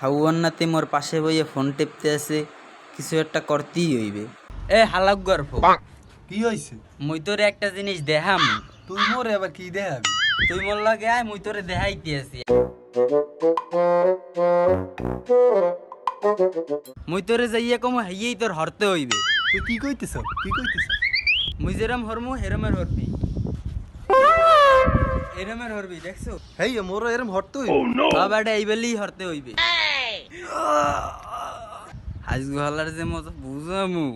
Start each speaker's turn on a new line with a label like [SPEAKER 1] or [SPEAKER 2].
[SPEAKER 1] হাউয়ান্নাতে মোর পাশে বইয়ে ফোন টিপতে আছে, কিছু একটা করতেই হইবে। এ হালাক গর্ভ,
[SPEAKER 2] কি হইছে?
[SPEAKER 1] মুই তোরে একটা জিনিস দেখাম।
[SPEAKER 2] তুই মোরে আবার কি দেখাবি?
[SPEAKER 1] তুই মোর লাগে আয়, মুই তোরে দেখাইতে আছি। মুই তোরে যাইয়া কমু হাইয়েই তোর হরতে হইবে।
[SPEAKER 2] তুই কি কইতেছ?
[SPEAKER 1] মুই যেরম হরমু হেরমের হরবি, এরমের হরবি, দেখছো?
[SPEAKER 2] হেই মোর এরম হরতে হইবে?
[SPEAKER 1] বাবাটা এইবেলেই হরতে হইবে। হাজ গলার যে মতো বুঝামু।